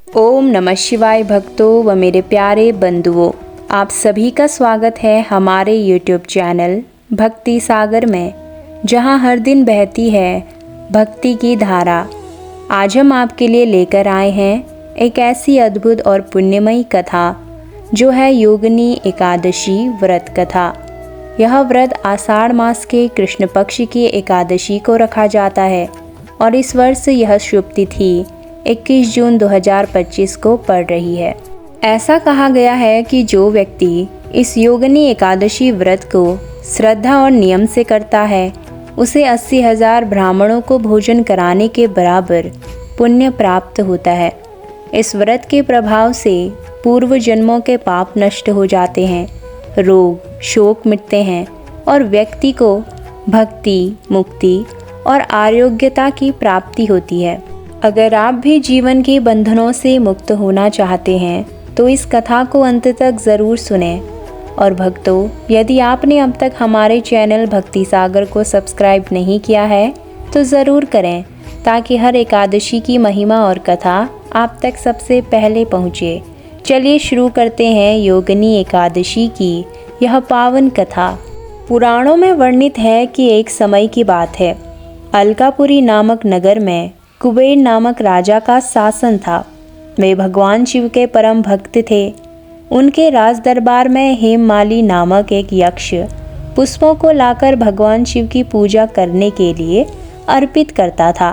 ओम नमः शिवाय भक्तों व मेरे प्यारे बंधुओं, आप सभी का स्वागत है हमारे YouTube चैनल भक्ति सागर में, जहां हर दिन बहती है भक्ति की धारा। आज हम आपके लिए लेकर आए हैं एक ऐसी अद्भुत और पुण्यमयी कथा जो है योगिनी एकादशी व्रत कथा। यह व्रत आषाढ़ मास के कृष्ण पक्ष की एकादशी को रखा जाता है और इस वर्ष यह शुभ तिथि 21 जून 2025 को पड़ रही है। ऐसा कहा गया है कि जो व्यक्ति इस योगिनी एकादशी व्रत को श्रद्धा और नियम से करता है उसे 80,000 ब्राह्मणों को भोजन कराने के बराबर पुण्य प्राप्त होता है। इस व्रत के प्रभाव से पूर्व जन्मों के पाप नष्ट हो जाते हैं, रोग शोक मिटते हैं और व्यक्ति को भक्ति, मुक्ति और आरोग्यता की प्राप्ति होती है। अगर आप भी जीवन के बंधनों से मुक्त होना चाहते हैं तो इस कथा को अंत तक ज़रूर सुनें। और भक्तों, यदि आपने अब तक हमारे चैनल भक्ति सागर को सब्सक्राइब नहीं किया है तो ज़रूर करें, ताकि हर एकादशी की महिमा और कथा आप तक सबसे पहले पहुँचे। चलिए शुरू करते हैं योगिनी एकादशी की यह पावन कथा। पुराणों में वर्णित है कि एक समय की बात है, अलकापुरी नामक नगर में कुबेर नामक राजा का शासन था। वे भगवान शिव के परम भक्त थे। उनके राज दरबार में हेममाली नामक एक यक्ष पुष्पों को लाकर भगवान शिव की पूजा करने के लिए अर्पित करता था।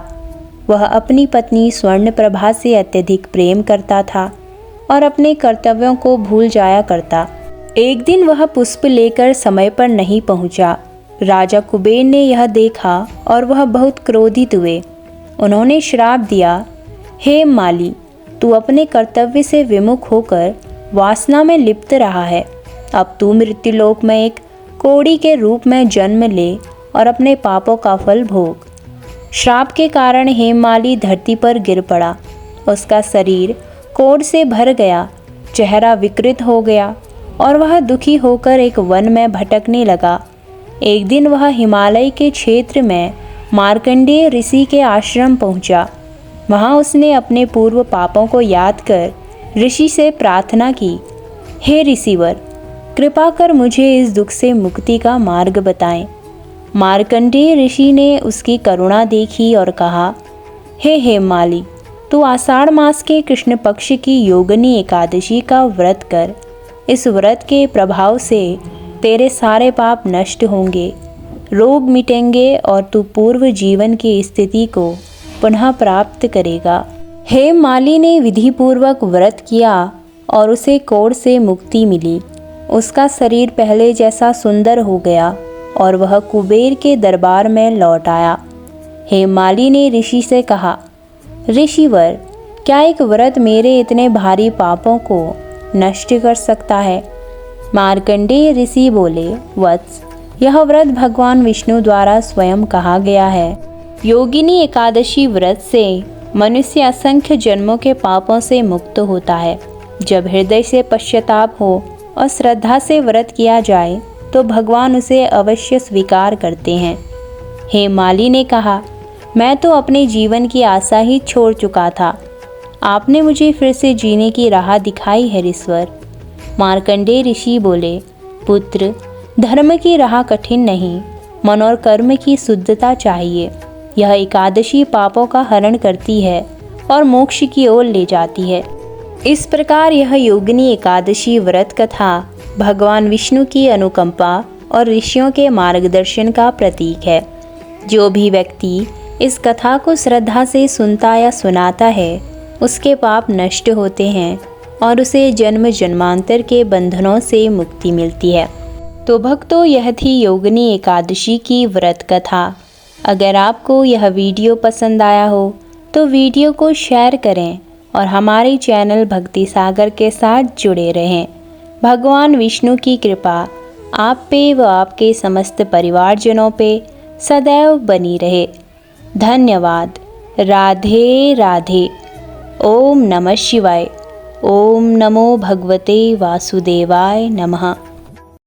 वह अपनी पत्नी स्वर्णप्रभा से अत्यधिक प्रेम करता था और अपने कर्तव्यों को भूल जाया करता। एक दिन वह पुष्प लेकर समय पर नहीं पहुंचा। राजा कुबेर ने यह देखा और वह बहुत क्रोधित हुए। उन्होंने श्राप दिया, हे माली, तू अपने कर्तव्य से विमुख होकर वासना में लिप्त रहा है। अब तू मृत्युलोक में एक कोढ़ी के रूप में जन्म ले और अपने पापों का फल भोग। श्राप के कारण हेममाली धरती पर गिर पड़ा। उसका शरीर कोढ़ से भर गया, चेहरा विकृत हो गया और वह दुखी होकर एक वन में भटकने लगा। एक दिन वह हिमालय के क्षेत्र में मार्कंडेय ऋषि के आश्रम पहुंचा। वहां उसने अपने पूर्व पापों को याद कर ऋषि से प्रार्थना की, हे ऋषिवर, कृपा कर मुझे इस दुख से मुक्ति का मार्ग बताएं। मार्कंडेय ऋषि ने उसकी करुणा देखी और कहा, हे हेममाली, तू आषाढ़ मास के कृष्ण पक्ष की योगिनी एकादशी का व्रत कर। इस व्रत के प्रभाव से तेरे सारे पाप नष्ट होंगे, रोग मिटेंगे और तू पूर्व जीवन की स्थिति को पुनः प्राप्त करेगा। हेममाली ने विधि पूर्वक व्रत किया और उसे कोढ़ से मुक्ति मिली। उसका शरीर पहले जैसा सुंदर हो गया और वह कुबेर के दरबार में लौट आया। हेममाली ने ऋषि से कहा, ऋषिवर, क्या एक व्रत मेरे इतने भारी पापों को नष्ट कर सकता है? मार्कंडेय ऋषि बोले, वत्स, यह व्रत भगवान विष्णु द्वारा स्वयं कहा गया है। योगिनी एकादशी व्रत से मनुष्य असंख्य जन्मों के पापों से मुक्त होता है। जब हृदय से पश्चाताप हो और श्रद्धा से व्रत किया जाए तो भगवान उसे अवश्य स्वीकार करते हैं। हेममाली ने कहा, मैं तो अपने जीवन की आशा ही छोड़ चुका था। आपने मुझे फिर से जीने की राह दिखाई है ऋषिवर। मार्कंडेय ऋषि बोले, पुत्र, धर्म की राह कठिन नहीं, मन और कर्म की शुद्धता चाहिए। यह एकादशी पापों का हरण करती है और मोक्ष की ओर ले जाती है। इस प्रकार यह योगिनी एकादशी व्रत कथा भगवान विष्णु की अनुकंपा और ऋषियों के मार्गदर्शन का प्रतीक है। जो भी व्यक्ति इस कथा को श्रद्धा से सुनता या सुनाता है उसके पाप नष्ट होते हैं और उसे जन्म जन्मांतर के बंधनों से मुक्ति मिलती है। तो भक्तों, यह थी योगिनी एकादशी की व्रत कथा। अगर आपको यह वीडियो पसंद आया हो तो वीडियो को शेयर करें और हमारे चैनल भक्ति सागर के साथ जुड़े रहें। भगवान विष्णु की कृपा आप पे व आपके समस्त परिवारजनों पे सदैव बनी रहे। धन्यवाद। राधे राधे। ओम नमः शिवाय। ओम नमो भगवते वासुदेवाय नमः।